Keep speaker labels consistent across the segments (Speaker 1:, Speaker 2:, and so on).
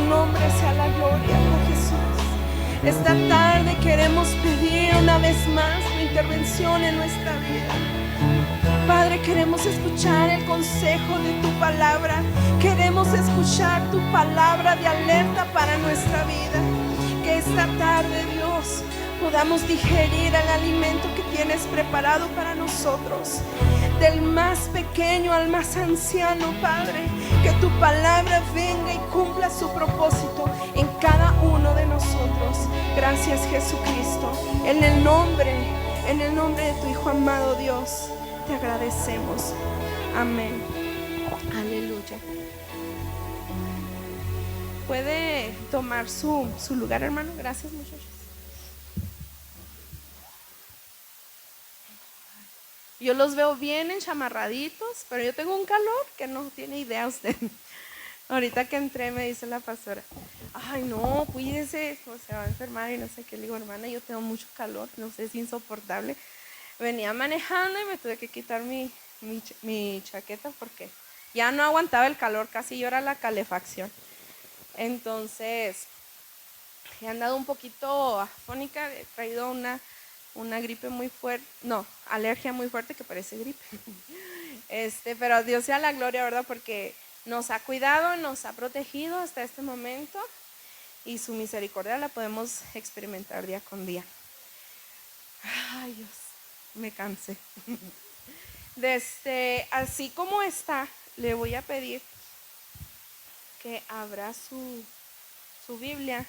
Speaker 1: nombre sea la gloria, oh Jesús. Esta tarde queremos pedir una vez más tu intervención en nuestra vida. Padre, queremos escuchar el consejo de tu palabra. Queremos escuchar tu palabra de alerta para nuestra vida. Que esta tarde, Dios, podamos digerir el alimento que tienes preparado para nosotros. Del más pequeño al más anciano, Padre, que tu palabra venga y cumpla su propósito en cada uno de nosotros. Gracias, Jesucristo. En el nombre de tu Hijo amado, Dios, te agradecemos. Amén. Aleluya. Puede tomar su lugar, hermano. Gracias, muchachos. Yo los veo bien enchamarraditos, pero yo tengo un calor que no tiene idea usted. Ahorita que entré me dice la pastora, ay no, cuídese, o se va a enfermar y no sé qué. Le digo, hermana, yo tengo mucho calor, no sé, es insoportable. Venía manejando y me tuve que quitar mi chaqueta porque ya no aguantaba el calor, casi yo era la calefacción. Entonces, he andado un poquito afónica, he traído una gripe muy fuerte, no, alergia muy fuerte que parece gripe. Pero Dios sea la gloria, ¿verdad? Porque nos ha cuidado, nos ha protegido hasta este momento y su misericordia la podemos experimentar día con día. Ay, Dios, me cansé. Así como está, le voy a pedir que abra su Biblia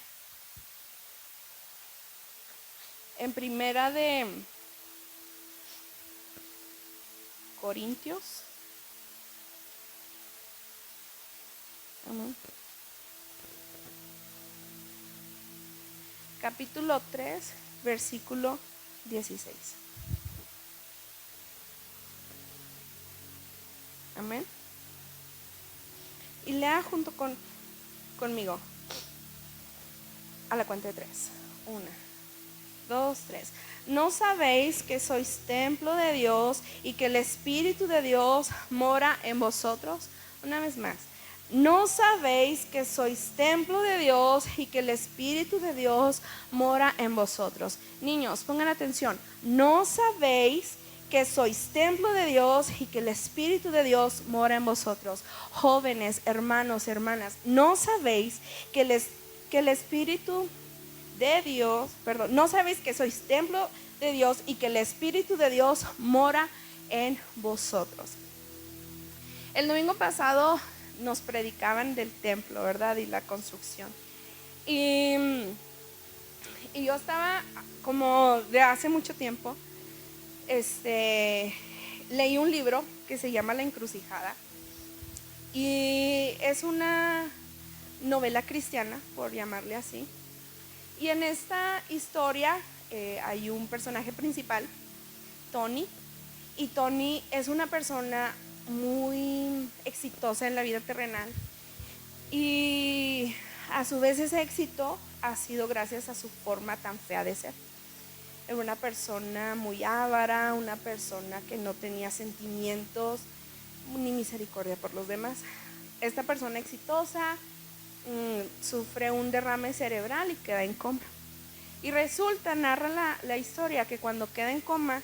Speaker 1: en Primera de Corintios. Capítulo 3, versículo 16. Amén. Y lea junto conmigo. A la cuenta de 3. 1, 2, 3. ¿No sabéis que sois templo de Dios y que el Espíritu de Dios mora en vosotros? Una vez más. ¿No sabéis que sois templo de Dios y que el Espíritu de Dios mora en vosotros? Niños, pongan atención. ¿No sabéis que sois templo de Dios y que el Espíritu de Dios mora en vosotros? Jóvenes, hermanos, hermanas, ¿no sabéis que el Espíritu de Dios, no sabéis que sois templo de Dios y que el Espíritu de Dios mora en vosotros? El domingo pasado nos predicaban del templo, ¿verdad? Y la construcción. Y yo estaba, como de hace mucho tiempo, leí un libro que se llama La Encrucijada. Y es una novela cristiana, por llamarle así. Y en esta historia hay un personaje principal, Tony. Y Tony es una persona muy exitosa en la vida terrenal. Y a su vez ese éxito ha sido gracias a su forma tan fea de ser. Era una persona muy avara, una persona que no tenía sentimientos ni misericordia por los demás. Esta persona exitosa sufre un derrame cerebral y queda en coma. Y resulta, narra la historia, que cuando queda en coma,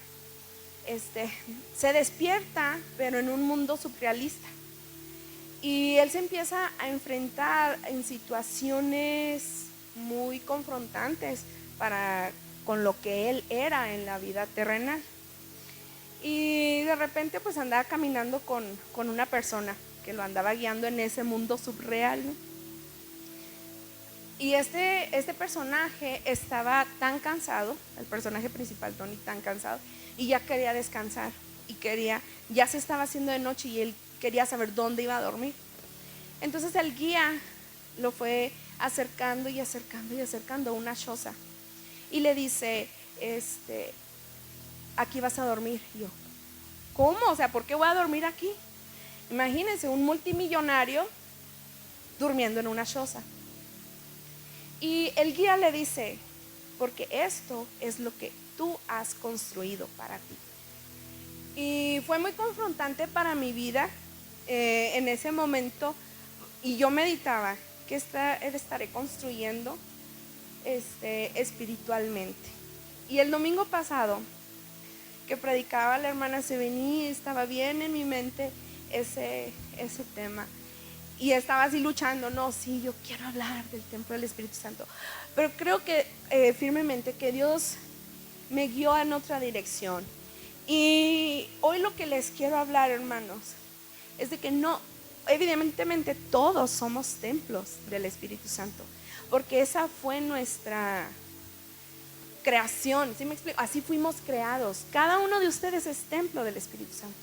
Speaker 1: se despierta, pero en un mundo surrealista. Y él se empieza a enfrentar en situaciones muy confrontantes con lo que él era en la vida terrenal. Y de repente pues andaba caminando con una persona que lo andaba guiando en ese mundo subreal, ¿no? Y este personaje estaba tan cansado, el personaje principal, Tony, tan cansado, y ya quería descansar, y ya se estaba haciendo de noche y él quería saber dónde iba a dormir. Entonces el guía lo fue acercando y acercando y acercando a una choza y le dice, aquí vas a dormir. Y yo, ¿cómo? O sea, ¿por qué voy a dormir aquí? Imagínense, un multimillonario durmiendo en una choza. Y el guía le dice, porque esto es lo que tú has construido para ti. Y fue muy confrontante para mi vida en ese momento. Y yo meditaba, que estaré construyendo espiritualmente. Y el domingo pasado que predicaba la hermana Sevení, estaba bien en mi mente ese tema. Y estaba así luchando, no, sí, yo quiero hablar del templo del Espíritu Santo. Pero creo que firmemente que Dios me guió en otra dirección. Y hoy lo que les quiero hablar, hermanos, es de que no, evidentemente todos somos templos del Espíritu Santo, porque esa fue nuestra creación, ¿sí me explico? Así fuimos creados. Cada uno de ustedes es templo del Espíritu Santo.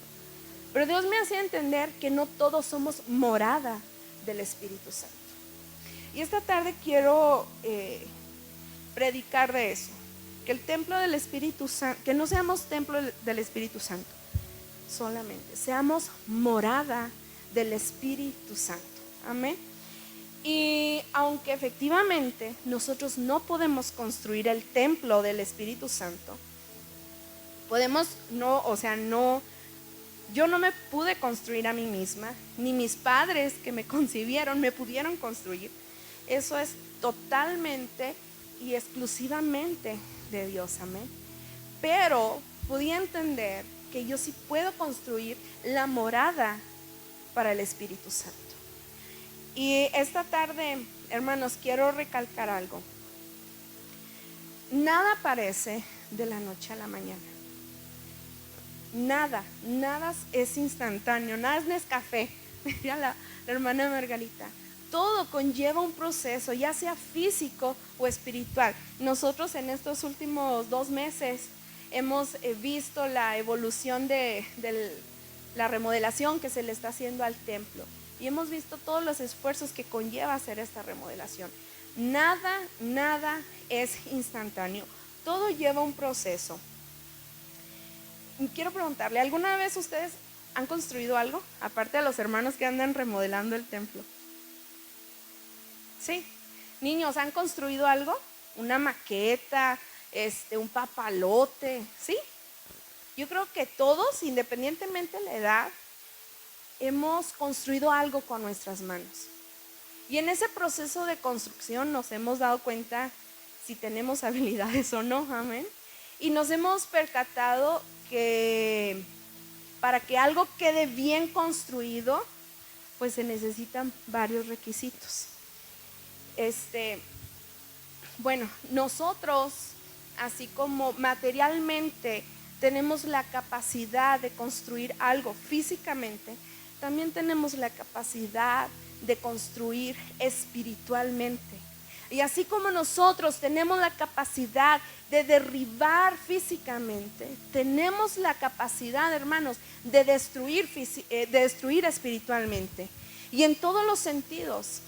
Speaker 1: Pero Dios me hacía entender que no todos somos morada del Espíritu Santo. Y esta tarde quiero predicar de eso, que el templo del Espíritu Santo, que no seamos templo del Espíritu Santo solamente, seamos morada del Espíritu Santo. Amén. Y aunque efectivamente nosotros no podemos construir el templo del Espíritu Santo, yo no me pude construir a mí misma, ni mis padres que me concibieron me pudieron construir. Eso es totalmente y exclusivamente de Dios, amén. Pero podía entender que yo sí puedo construir la morada para el Espíritu Santo. Y esta tarde, hermanos, quiero recalcar algo. Nada aparece de la noche a la mañana. Nada es instantáneo, nada es Nescafé. Mira la hermana Margarita. Todo conlleva un proceso, ya sea físico o espiritual. Nosotros en estos últimos 2 meses hemos visto la evolución de la remodelación que se le está haciendo al templo. Y hemos visto todos los esfuerzos que conlleva hacer esta remodelación. Nada es instantáneo. Todo lleva un proceso. Y quiero preguntarle, ¿alguna vez ustedes han construido algo? Aparte de los hermanos que andan remodelando el templo. ¿Sí? Niños, ¿han construido algo? Una maqueta, un papalote, ¿sí? Yo creo que todos, independientemente de la edad, hemos construido algo con nuestras manos. Y en ese proceso de construcción nos hemos dado cuenta si tenemos habilidades o no, amén. Y nos hemos percatado que para que algo quede bien construido, pues se necesitan varios requisitos. Bueno, nosotros, así como materialmente tenemos la capacidad de construir algo físicamente, también tenemos la capacidad de construir espiritualmente. Y así como nosotros tenemos la capacidad de derribar físicamente, tenemos la capacidad, hermanos, de destruir espiritualmente. Y en todos los sentidos,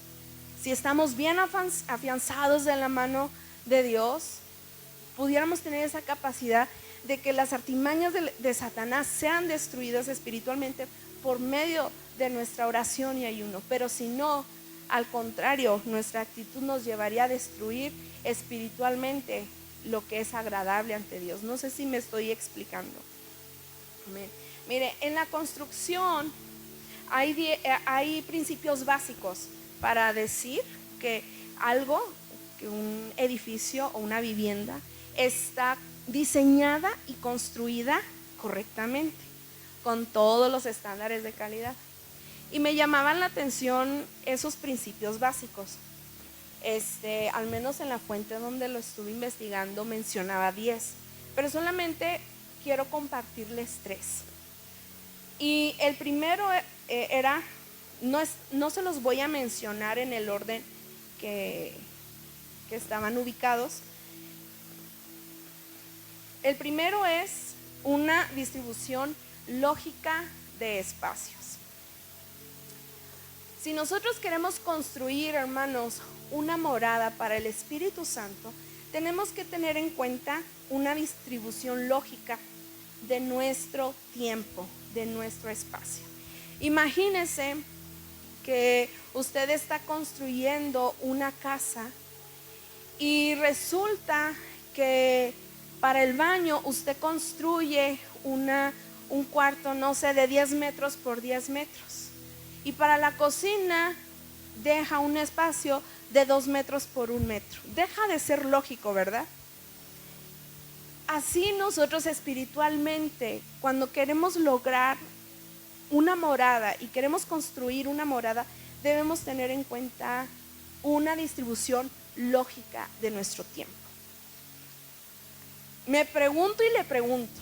Speaker 1: si estamos bien afianzados en la mano de Dios, pudiéramos tener esa capacidad de que las artimañas de Satanás sean destruidas espiritualmente por medio de nuestra oración y ayuno. Pero si no, al contrario, nuestra actitud nos llevaría a destruir espiritualmente lo que es agradable ante Dios. No sé si me estoy explicando. Mire, en la construcción hay principios básicos para decir que algo, que un edificio o una vivienda está diseñada y construida correctamente, con todos los estándares de calidad. Y me llamaban la atención esos principios básicos. Al menos en la fuente donde lo estuve investigando mencionaba 10, pero solamente quiero compartirles 3. Y el primero era, no se los voy a mencionar en el orden que estaban ubicados. El primero es una distribución lógica de espacios. Si nosotros queremos construir, hermanos, una morada para el Espíritu Santo, tenemos que tener en cuenta una distribución lógica de nuestro tiempo, de nuestro espacio. Imagínese que usted está construyendo una casa y resulta que para el baño usted construye un cuarto, no sé, de 10 metros por 10 metros. Y para la cocina deja un espacio de 2 metros por 1 metro. Deja de ser lógico, ¿verdad? Así nosotros espiritualmente, cuando queremos lograr una morada y queremos construir una morada, debemos tener en cuenta una distribución lógica de nuestro tiempo. Me pregunto y le pregunto,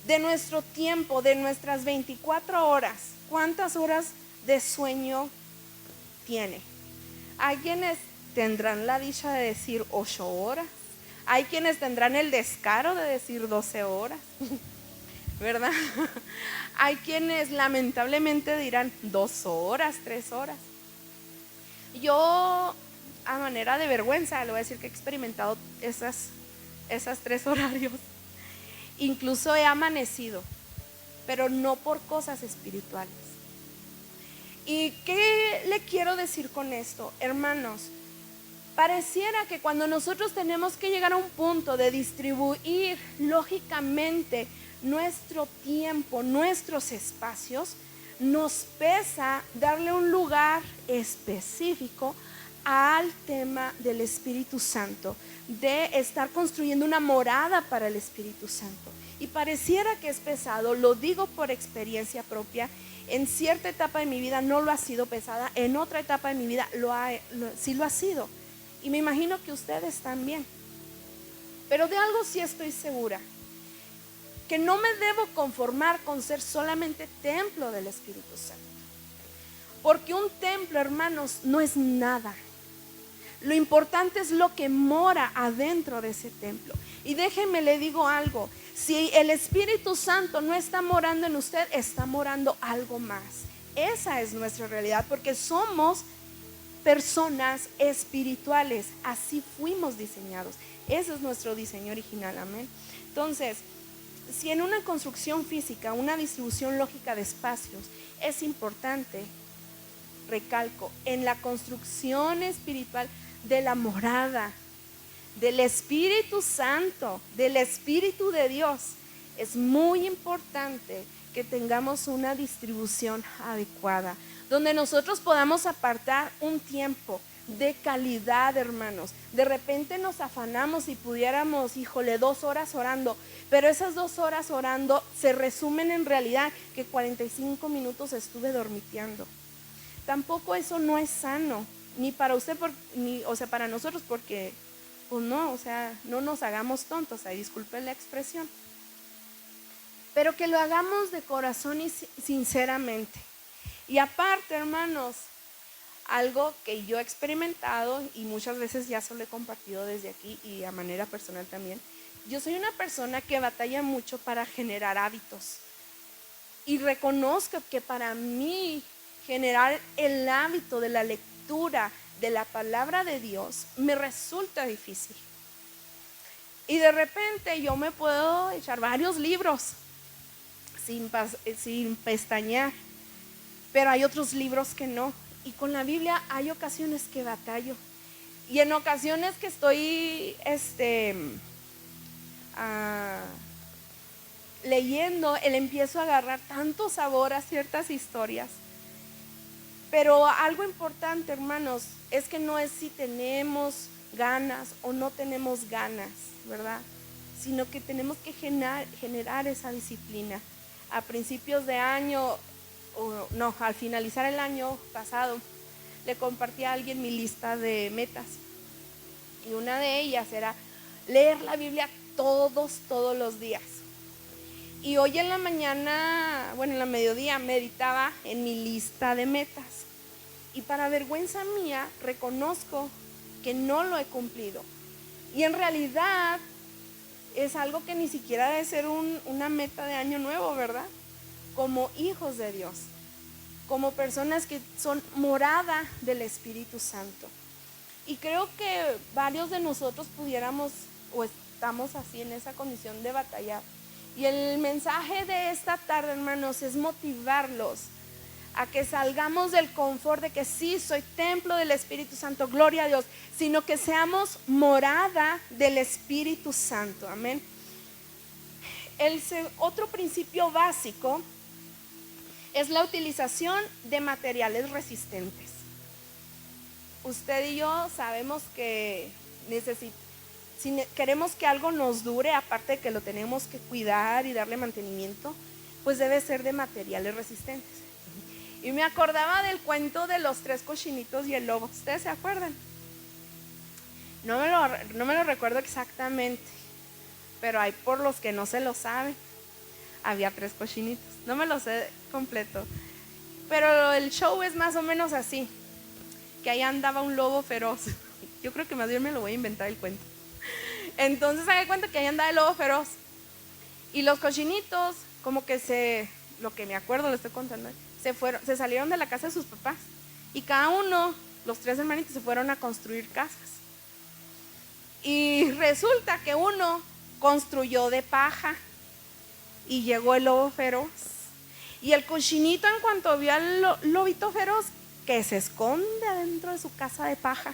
Speaker 1: de nuestro tiempo, de nuestras 24 horas, ¿cuántas horas de sueño tiene? Hay quienes tendrán la dicha de decir 8 horas, hay quienes tendrán el descaro de decir 12 horas, ¿verdad? Hay quienes lamentablemente dirán 2 horas, 3 horas. Yo, a manera de vergüenza, le voy a decir que he experimentado esas 3 horarios. Incluso he amanecido, pero no por cosas espirituales. ¿Y qué le quiero decir con esto? Hermanos, pareciera que cuando nosotros tenemos que llegar a un punto de distribuir lógicamente nuestro tiempo, nuestros espacios, nos pesa darle un lugar específico al tema del Espíritu Santo, de estar construyendo una morada para el Espíritu Santo. Y pareciera que es pesado, lo digo por experiencia propia. En cierta etapa de mi vida no lo ha sido pesada, en otra etapa de mi vida sí lo ha sido. Y me imagino que ustedes también. Pero de algo sí estoy segura, que no me debo conformar con ser solamente templo del Espíritu Santo. Porque un templo, hermanos, no es nada. Lo importante es lo que mora adentro de ese templo. Y déjenme le digo algo, si el Espíritu Santo no está morando en usted, está morando algo más. Esa es nuestra realidad, porque somos personas espirituales, así fuimos diseñados. Ese es nuestro diseño original, amén. Entonces, si en una construcción física, una distribución lógica de espacios es importante, recalco, en la construcción espiritual de la morada del Espíritu Santo, del Espíritu de Dios, es muy importante que tengamos una distribución adecuada, donde nosotros podamos apartar un tiempo de calidad, hermanos. De repente nos afanamos y pudiéramos, 2 horas orando, pero esas 2 horas orando se resumen en realidad que 45 minutos estuve dormiteando. Tampoco eso no es sano, ni para usted, para nosotros, porque pues no, no nos hagamos tontos, disculpen la expresión. Pero que lo hagamos de corazón y sinceramente. Y aparte, hermanos, algo que yo he experimentado y muchas veces ya se lo he compartido desde aquí y a manera personal también. Yo soy una persona que batalla mucho para generar hábitos. Y reconozco que para mí generar el hábito de la lectura de la palabra de Dios me resulta difícil. Y de repente yo me puedo echar varios libros sin pestañear, pero hay otros libros que no. Y con la Biblia hay ocasiones que batallo. Y en ocasiones que estoy leyendo, empiezo a agarrar tanto sabor a ciertas historias. Pero algo importante, hermanos, es que no es si tenemos ganas o no tenemos ganas, ¿verdad? Sino que tenemos que generar esa disciplina. A principios de año, al finalizar el año pasado, le compartí a alguien mi lista de metas. Y una de ellas era leer la Biblia todos los días. Y hoy en la mañana, en la mediodía, meditaba en mi lista de metas. Y para vergüenza mía, reconozco que no lo he cumplido. Y en realidad es algo que ni siquiera debe ser una meta de año nuevo, ¿verdad? Como hijos de Dios, como personas que son morada del Espíritu Santo. Y creo que varios de nosotros pudiéramos o estamos así en esa condición de batallar. Y el mensaje de esta tarde, hermanos, es motivarlos a que salgamos del confort de que sí, soy templo del Espíritu Santo, gloria a Dios, sino que seamos morada del Espíritu Santo, amén. Otro principio básico es la utilización de materiales resistentes. usted y yo sabemos que si queremos que algo nos dure, aparte de que lo tenemos que cuidar y darle mantenimiento, pues debe ser de materiales resistentes. Y me acordaba del cuento de los 3 cochinitos y el lobo. ¿Ustedes se acuerdan? No me lo recuerdo exactamente, pero hay por los que no se lo saben. Había 3 cochinitos. No me lo sé completo, pero el show es más o menos así, que ahí andaba un lobo feroz. Yo creo que más bien me lo voy a inventar el cuento. Entonces haga cuenta que ahí andaba el lobo feroz. Y los cochinitos, como que lo que me acuerdo, lo estoy contando, se salieron de la casa de sus papás. Y cada uno, los 3 hermanitos, se fueron a construir casas. Y resulta que uno construyó de paja. Y llegó el lobo feroz. Y el cochinito, en cuanto vio al lobito feroz, que se esconde adentro de su casa de paja.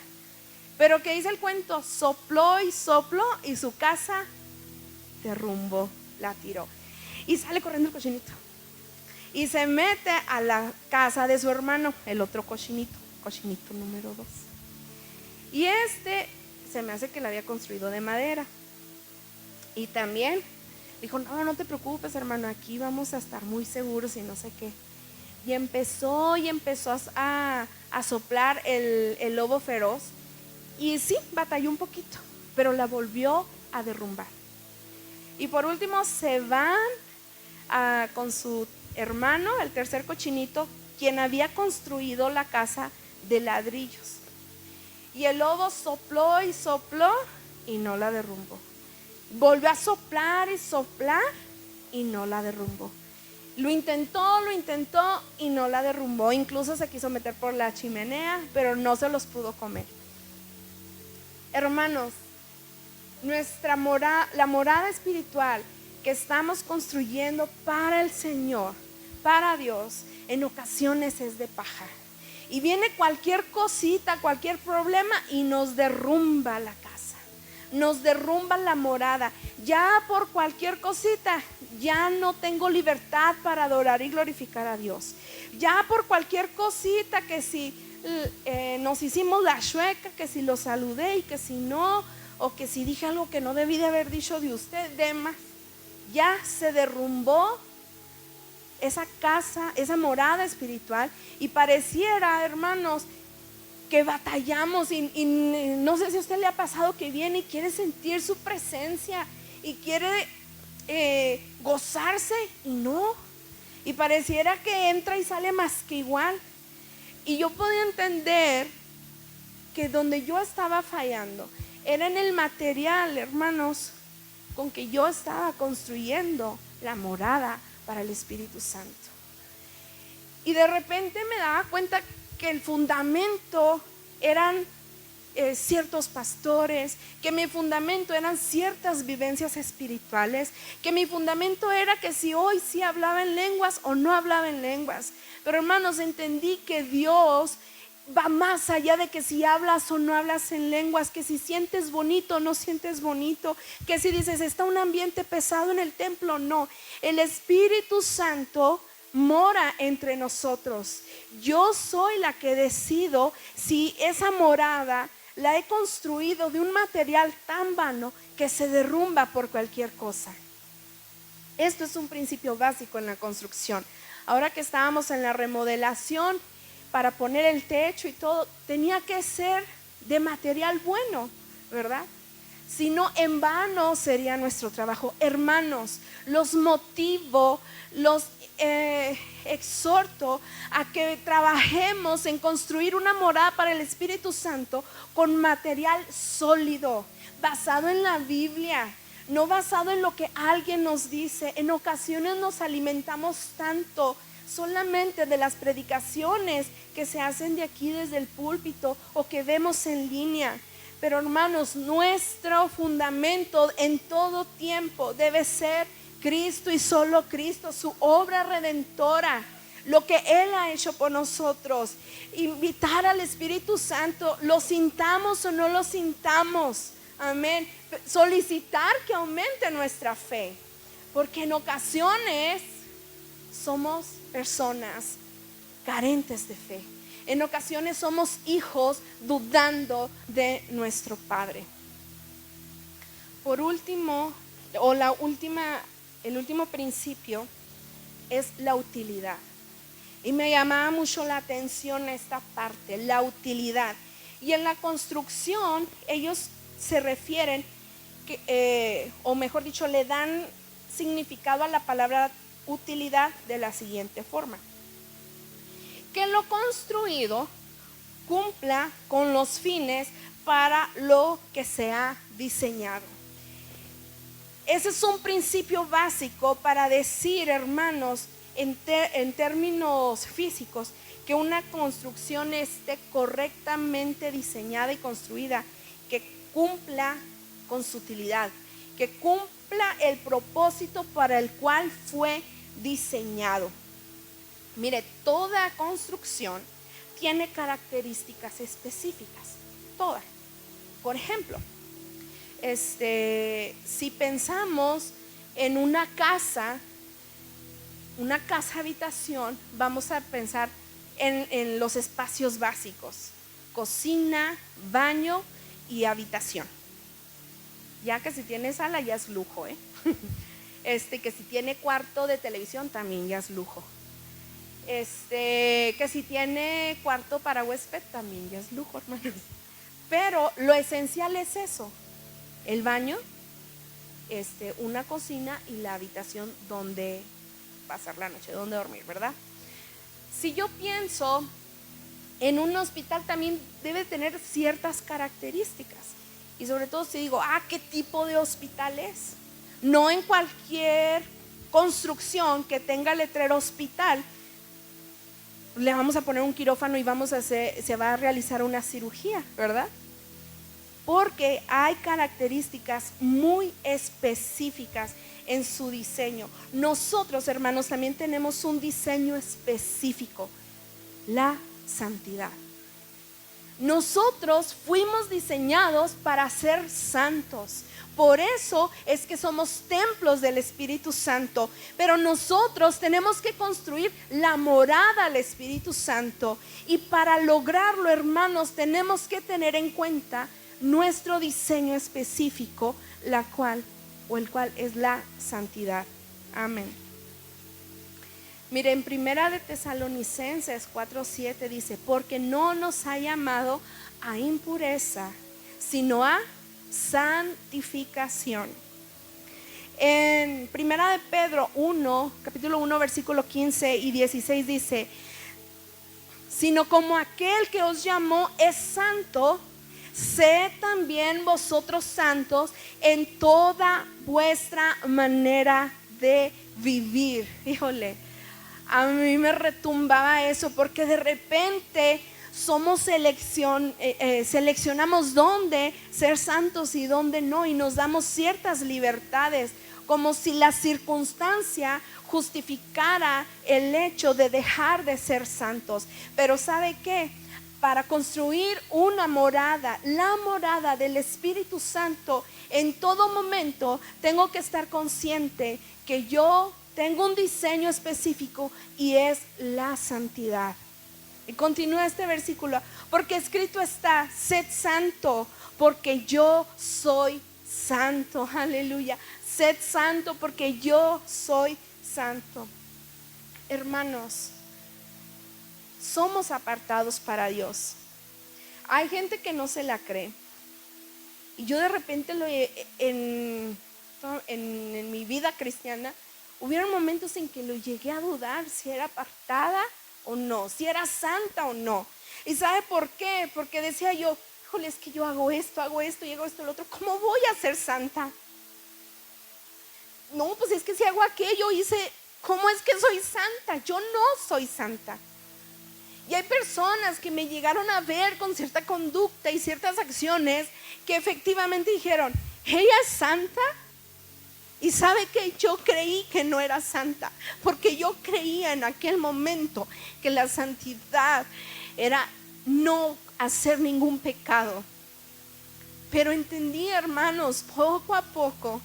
Speaker 1: Pero que dice el cuento, sopló y sopló y su casa derrumbó, la tiró. Y sale corriendo el cochinito. Y se mete a la casa de su hermano, el otro cochinito número 2. Y se me hace que la había construido de madera. Y también dijo, no te preocupes, hermano, aquí vamos a estar muy seguros y no sé qué. Y empezó a soplar el lobo feroz. Y sí, batalló un poquito, pero la volvió a derrumbar. Y por último se van con su hermano, el tercer cochinito, quien había construido la casa de ladrillos. Y el lobo sopló y sopló y no la derrumbó. Volvió a soplar y soplar y no la derrumbó. Lo intentó y no la derrumbó. Incluso se quiso meter por la chimenea, pero no se los pudo comer. Hermanos, la morada espiritual que estamos construyendo para el Señor, para Dios, en ocasiones es de paja. Y viene cualquier cosita, cualquier problema y nos derrumba la casa, nos derrumba la morada. Ya por cualquier cosita, ya no tengo libertad para adorar y glorificar a Dios. Ya por cualquier cosita, que si nos hicimos la chueca, que si lo saludé y que si no, o que si dije algo que no debí de haber dicho de usted, demás, ya se derrumbó esa casa, esa morada espiritual. Y pareciera, hermanos, que batallamos y no sé si a usted le ha pasado que viene y quiere sentir su presencia y quiere gozarse y no, y pareciera que entra y sale más que igual. Y yo podía entender que donde yo estaba fallando era en el material, hermanos, con que yo estaba construyendo la morada para el Espíritu Santo. Y de repente me daba cuenta que el fundamento eran ciertos pastores, que mi fundamento eran ciertas vivencias espirituales, que mi fundamento era que si hoy sí hablaba en lenguas o no hablaba en lenguas. Pero hermanos, entendí que Dios va más allá de que si hablas o no hablas en lenguas, que si sientes bonito o no sientes bonito, que si dices está un ambiente pesado en el templo, no. El Espíritu Santo mora entre nosotros. Yo soy la que decido si esa morada la he construido de un material tan vano que se derrumba por cualquier cosa. Esto es un principio básico en la construcción. Ahora que estábamos en la remodelación, para poner el techo y todo, tenía que ser de material bueno, ¿verdad? Si no, en vano sería nuestro trabajo. Hermanos, los motivo, los exhorto a que trabajemos en construir una morada para el Espíritu Santo con material sólido, basado en la Biblia, no basado en lo que alguien nos dice. En ocasiones nos alimentamos tanto solamente de las predicaciones que se hacen de aquí desde el púlpito o que vemos en línea. Pero hermanos, nuestro fundamento en todo tiempo debe ser Cristo y solo Cristo, su obra redentora, lo que Él ha hecho por nosotros. Invitar al Espíritu Santo, lo sintamos o no lo sintamos, amén. Solicitar que aumente nuestra fe, porque en ocasiones somos personas carentes de fe. En ocasiones somos hijos dudando de nuestro Padre. Por último, el último principio es la utilidad. Y me llamaba mucho la atención esta parte, la utilidad. Y en la construcción ellos se refieren, o mejor dicho, le dan significado a la palabra utilidad de la siguiente forma: que lo construido cumpla con los fines para lo que se ha diseñado. Ese es un principio básico para decir, hermanos, en términos físicos, que una construcción esté correctamente diseñada y construida, que cumpla con su utilidad, que cumpla el propósito para el cual fue diseñado. Mire, toda construcción tiene características específicas, toda. Por ejemplo, si pensamos en una casa habitación, vamos a pensar en los espacios básicos: cocina, baño y habitación. Ya que si tiene sala ya es lujo, que si tiene cuarto de televisión también ya es lujo. Que si tiene cuarto para huésped también ya es lujo, hermanos. Pero lo esencial es eso: el baño, una cocina y la habitación donde pasar la noche, donde dormir, ¿verdad? Si yo pienso en un hospital, también debe tener ciertas características. Y sobre todo si digo, ¿qué tipo de hospital es? No en cualquier construcción que tenga letrero hospital le vamos a poner un quirófano y se va a realizar una cirugía, ¿verdad? Porque hay características muy específicas en su diseño. Nosotros, hermanos, también tenemos un diseño específico: la santidad. Nosotros fuimos diseñados para ser santos. Por eso es que somos templos del Espíritu Santo. Pero nosotros tenemos que construir la morada al Espíritu Santo. Y para lograrlo, hermanos, tenemos que tener en cuenta nuestro diseño específico, el cual es la santidad. Amén. Miren, Primera de Tesalonicenses 4:7 dice: porque no nos ha llamado a impureza, sino a santificación. En Primera de Pedro 1, capítulo 1, versículo 15 y 16 dice: sino como aquel que os llamó es santo, sed también vosotros santos en toda vuestra manera de vivir. Híjole, a mí me retumbaba eso, porque de repente seleccionamos dónde ser santos y dónde no, y nos damos ciertas libertades, como si la circunstancia justificara el hecho de dejar de ser santos. Pero ¿sabe qué? Para construir una morada, la morada del Espíritu Santo, en todo momento tengo que estar consciente que yo tengo un diseño específico, y es la santidad. Y continúa este versículo: porque escrito está: sed santo, porque yo soy santo. Aleluya. Sed santo, porque yo soy santo. Hermanos, somos apartados para Dios. Hay gente que no se la cree. Y yo de repente en mi vida cristiana hubieron momentos en que lo llegué a dudar si era apartada o no, si era santa o no. ¿Y sabe por qué? Porque decía yo, híjole, es que yo hago esto y hago esto, lo otro, ¿cómo voy a ser santa? No, pues es que si hago aquello, ¿cómo es que soy santa? Yo no soy santa. Y hay personas que me llegaron a ver con cierta conducta y ciertas acciones que efectivamente dijeron, ¿ella es santa? Y sabe que yo creí que no era santa, porque yo creía en aquel momento que la santidad era no hacer ningún pecado. Pero entendí, hermanos, poco a poco,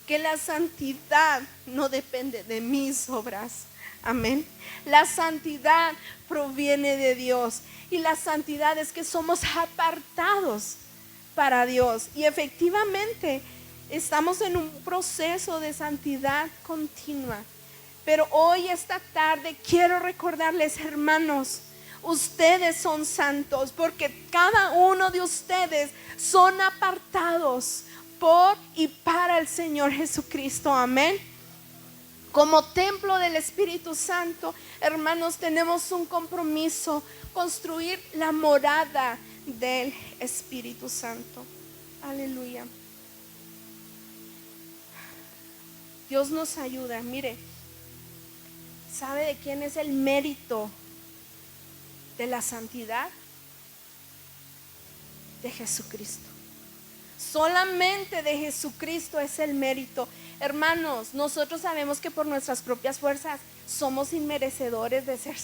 Speaker 1: que la santidad no depende de mis obras. Amén. La santidad proviene de Dios. Y la santidad es que somos apartados para Dios. Y efectivamente estamos en un proceso de santidad continua. Pero hoy, esta tarde, quiero recordarles, hermanos, ustedes son santos porque cada uno de ustedes son apartados por y para el Señor Jesucristo. Amén. Como templo del Espíritu Santo, hermanos, tenemos un compromiso: construir la morada del Espíritu Santo. Aleluya. Dios nos ayuda. Mire, ¿sabe de quién es el mérito de la santidad? De Jesucristo. Solamente de Jesucristo es el mérito. Hermanos, nosotros sabemos que por nuestras propias fuerzas somos inmerecedores de ser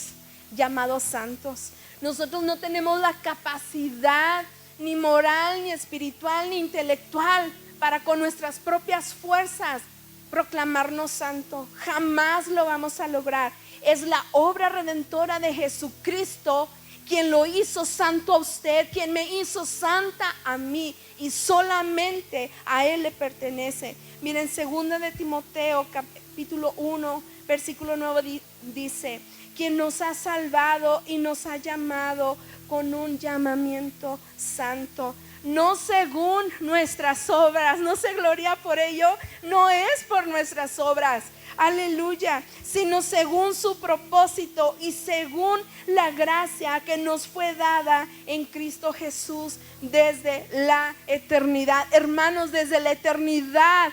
Speaker 1: llamados santos. Nosotros no tenemos la capacidad ni moral, ni espiritual, ni intelectual para con nuestras propias fuerzas proclamarnos santo. Jamás lo vamos a lograr. Es la obra redentora de Jesucristo quien lo hizo santo a usted, quien me hizo santa a mí, y solamente a Él le pertenece. Miren, 2 de Timoteo capítulo 1 versículo 9 dice: quien nos ha salvado y nos ha llamado con un llamamiento santo, no según nuestras obras. No se gloria por ello, no es por nuestras obras, aleluya, sino según su propósito y según la gracia que nos fue dada en Cristo Jesús desde la eternidad. Hermanos, desde la eternidad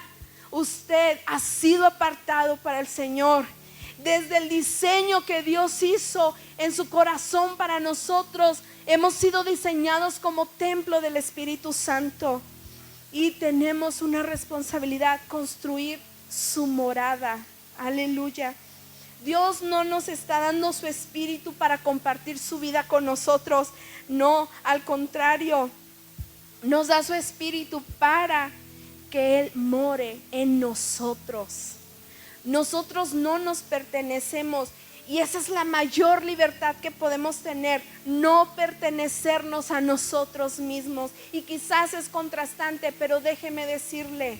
Speaker 1: usted ha sido apartado para el Señor. Desde el diseño que Dios hizo en su corazón para nosotros, hemos sido diseñados como templo del Espíritu Santo. Y tenemos una responsabilidad: construir su morada. Aleluya. Dios no nos está dando su espíritu para compartir su vida con nosotros. No, al contrario, nos da su espíritu para que Él more en nosotros. Nosotros no nos pertenecemos, y esa es la mayor libertad que podemos tener: no pertenecernos a nosotros mismos. Y quizás es contrastante, pero déjeme decirle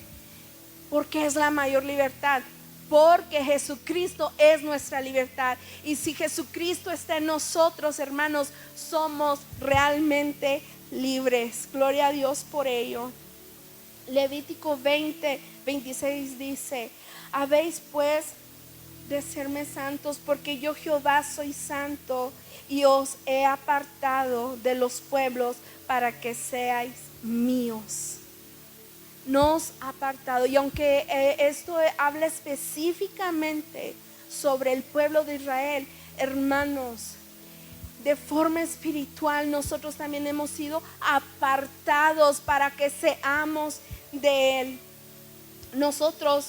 Speaker 1: por qué es la mayor libertad. Porque Jesucristo es nuestra libertad. Y si Jesucristo está en nosotros, hermanos, somos realmente libres. Gloria a Dios por ello. Levítico 20:26 dice: habéis pues de serme santos, porque yo Jehová soy santo, y os he apartado de los pueblos para que seáis míos. Nos ha apartado. Y aunque esto habla específicamente sobre el pueblo de Israel, hermanos, de forma espiritual nosotros también hemos sido apartados para que seamos de Él. Nosotros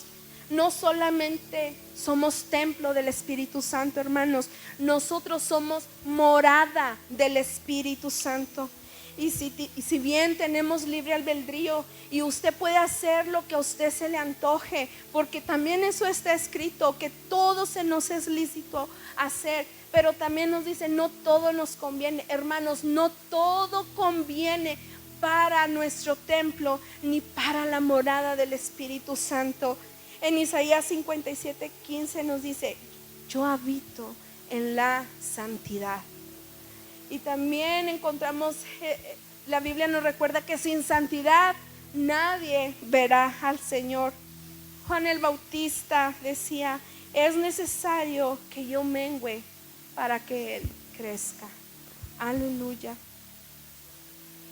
Speaker 1: no solamente somos templo del Espíritu Santo, hermanos, nosotros somos morada del Espíritu Santo. Y si bien tenemos libre albedrío, y usted puede hacer lo que a usted se le antoje, porque también eso está escrito, que todo se nos es lícito hacer, pero también nos dice: no todo nos conviene. Hermanos, no todo conviene para nuestro templo, ni para la morada del Espíritu Santo. En Isaías 57:15 nos dice: yo habito en la santidad. Y también encontramos, la Biblia nos recuerda que sin santidad nadie verá al Señor. Juan el Bautista decía: es necesario que yo mengüe para que Él crezca. Aleluya.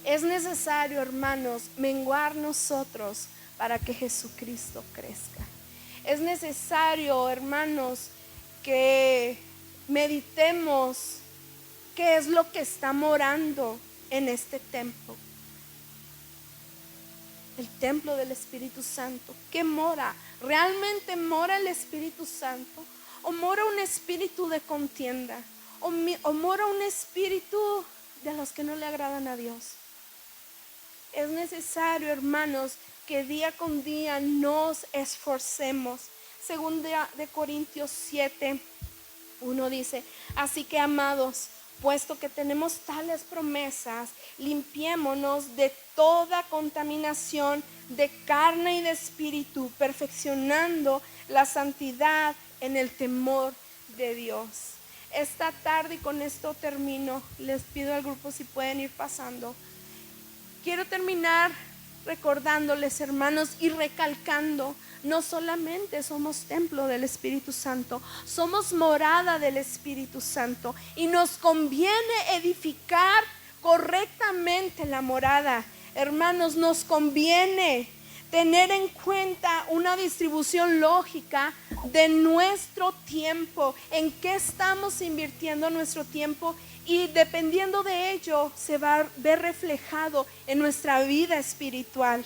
Speaker 1: Es necesario, hermanos, menguar nosotros para que Jesucristo crezca. Es necesario, hermanos, que meditemos qué es lo que está morando en este templo. El templo del Espíritu Santo. ¿Qué mora? ¿Realmente mora el Espíritu Santo? ¿O mora un espíritu de contienda? ¿O mora un espíritu de los que no le agradan a Dios? Es necesario, hermanos, que día con día nos esforcemos. Segunda de Corintios 7, 1 dice: así que, amados, puesto que tenemos tales promesas, limpiémonos de toda contaminación de carne y de espíritu, perfeccionando la santidad en el temor de Dios. Esta tarde, y con esto termino, les pido al grupo si pueden ir pasando. Quiero terminar recordándoles, hermanos, y recalcando: no solamente somos templo del Espíritu Santo, somos morada del Espíritu Santo, y nos conviene edificar correctamente la morada. Hermanos, nos conviene tener en cuenta una distribución lógica de nuestro tiempo, en qué estamos invirtiendo nuestro tiempo, y dependiendo de ello se va a ver reflejado en nuestra vida espiritual.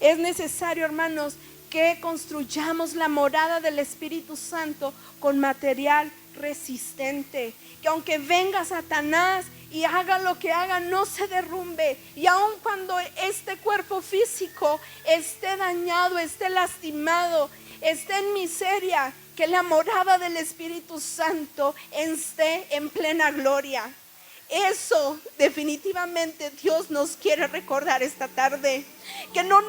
Speaker 1: Es necesario, hermanos, que construyamos la morada del Espíritu Santo con material resistente, que aunque venga Satanás y haga lo que haga, no se derrumbe, y aun cuando este cuerpo físico esté dañado, esté lastimado, esté en miseria, que la morada del Espíritu Santo esté en plena gloria. Eso definitivamente Dios nos quiere recordar esta tarde, que no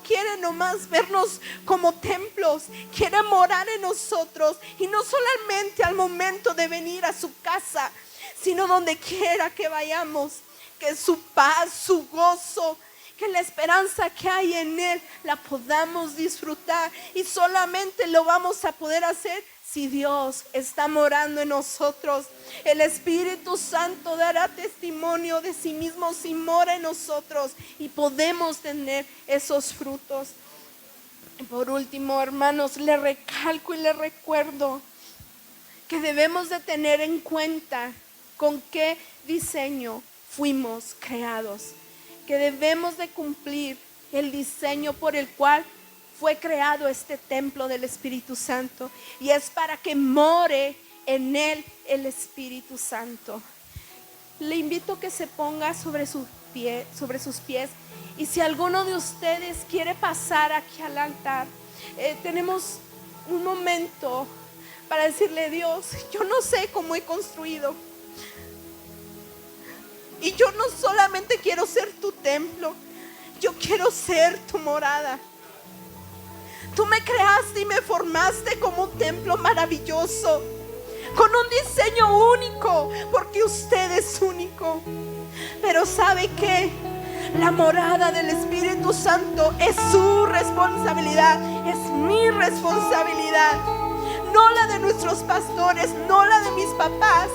Speaker 1: quiere nomás vernos como templos, quiere morar en nosotros, y no solamente al momento de venir a su casa, sino donde quiera que vayamos, que su paz, su gozo, que la esperanza que hay en Él la podamos disfrutar, y solamente lo vamos a poder hacer si Dios está morando en nosotros. El Espíritu Santo dará testimonio de sí mismo si mora en nosotros, y podemos tener esos frutos. Por último, hermanos, le recalco y le recuerdo que debemos de tener en cuenta con qué diseño fuimos creados, que debemos de cumplir el diseño por el cual fue creado este templo del Espíritu Santo, y es para que more en él el Espíritu Santo. Le invito a que se ponga sobre sus pies, y si alguno de ustedes quiere pasar aquí al altar, tenemos un momento para decirle: Dios, yo no sé cómo he construido, y yo no solamente quiero ser tu templo, yo quiero ser tu morada. Tú me creaste y me formaste como un templo maravilloso, con un diseño único, porque usted es único. Pero ¿sabe qué? La morada del Espíritu Santo es su responsabilidad, es mi responsabilidad, no la de nuestros pastores, no la de mis papás,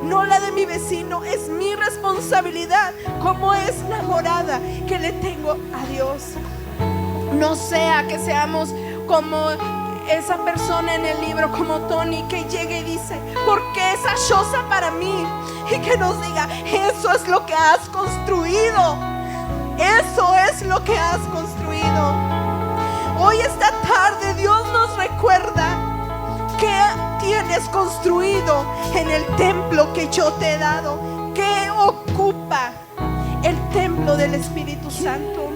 Speaker 1: no la de mi vecino. Es mi responsabilidad, como es la morada que le tengo a Dios. No sea que seamos como esa persona en el libro, como Tony, que llegue y dice: ¿por qué esa choza para mí? Y que nos diga: eso es lo que has construido, eso es lo que has construido. Hoy, esta tarde, Dios nos recuerda qué tienes construido en el templo que yo te he dado, qué ocupa el templo del Espíritu Santo.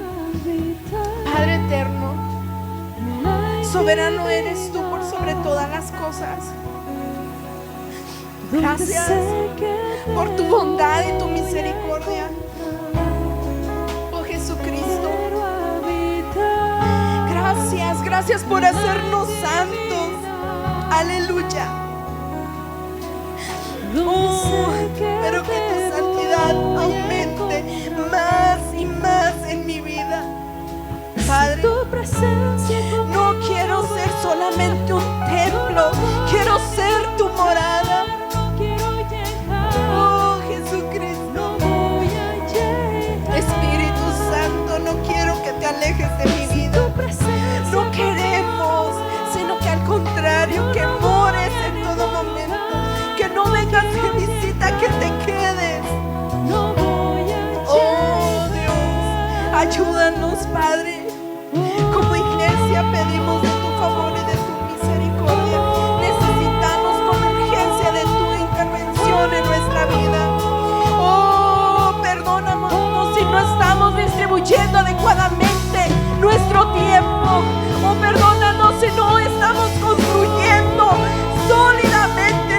Speaker 1: Padre eterno, soberano eres tú por sobre todas las cosas. Gracias por tu bondad y tu misericordia, oh Jesucristo. Gracias por hacernos santos. Aleluya. Pero que tu santidad aumente más y más en mi vida, Padre. No quiero ser solamente un templo, quiero ser tu morada. Oh Jesucristo, Espíritu Santo, no quiero que te alejes de mi vida. No queremos, sino que al contrario, que mores en todo momento, que no vengas de visita, que te quedes. Oh Dios, ayúdanos, Padre. Como iglesia pedimos de tu favor y de tu misericordia. Necesitamos con urgencia de tu intervención en nuestra vida. Oh, perdónanos si no estamos distribuyendo adecuadamente nuestro tiempo. Oh, perdónanos si no estamos construyendo sólidamente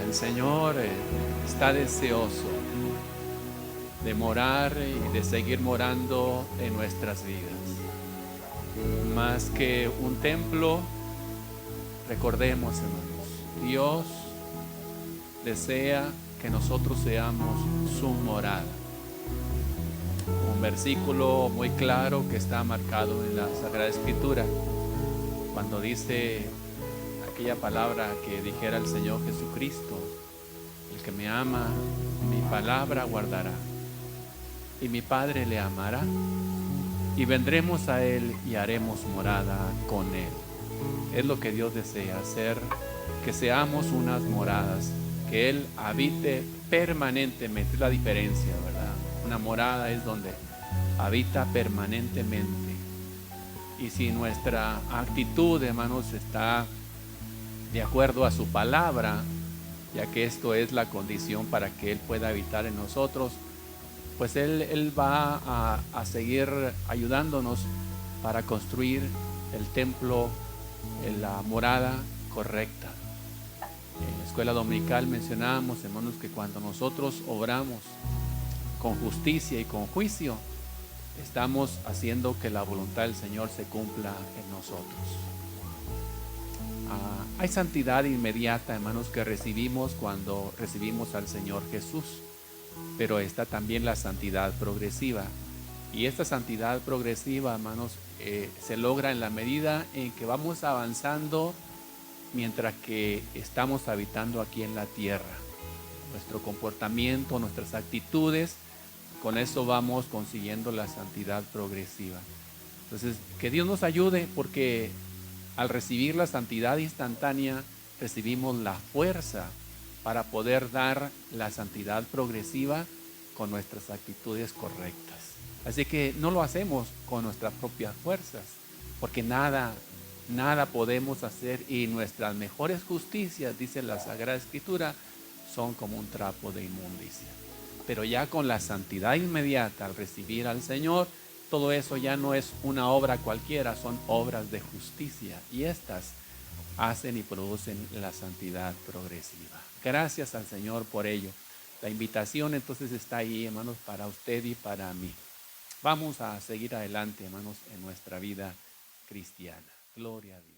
Speaker 2: El Señor está deseoso de morar y de seguir morando en nuestras vidas. Más que un templo, recordemos, hermanos, Dios desea que nosotros seamos su morada. Un versículo muy claro que está marcado en la Sagrada Escritura, cuando dice aquella palabra que dijera el Señor Jesucristo: el que me ama, mi palabra guardará, y mi Padre le amará, y vendremos a Él y haremos morada con Él. Es lo que Dios desea hacer, que seamos unas moradas, que Él habite permanentemente. Es la diferencia, ¿verdad? Una morada es donde habita permanentemente. Y si nuestra actitud, hermanos, está de acuerdo a su palabra, ya que esto es la condición para que Él pueda habitar en nosotros, pues Él va a seguir ayudándonos para construir el templo, la morada correcta. En la escuela dominical mencionábamos, hermanos, que cuando nosotros obramos con justicia y con juicio, estamos haciendo que la voluntad del Señor se cumpla en nosotros. Hay santidad inmediata, hermanos, que recibimos cuando recibimos al Señor Jesús, pero está también la santidad progresiva. Y esta santidad progresiva, hermanos, se logra en la medida en que vamos avanzando mientras que estamos habitando aquí en la tierra. Nuestro comportamiento, nuestras actitudes, con eso vamos consiguiendo la santidad progresiva. Entonces, que Dios nos ayude, porque al recibir la santidad instantánea, recibimos la fuerza para poder dar la santidad progresiva con nuestras actitudes correctas. Así que no lo hacemos con nuestras propias fuerzas, porque nada podemos hacer, y nuestras mejores justicias, dice la Sagrada Escritura, son como un trapo de inmundicia. Pero ya con la santidad inmediata, al recibir al Señor, todo eso ya no es una obra cualquiera, son obras de justicia, y estas hacen y producen la santidad progresiva. Gracias al Señor por ello. La invitación entonces está ahí, hermanos, para usted y para mí. Vamos a seguir adelante, hermanos, en nuestra vida cristiana. Gloria a Dios.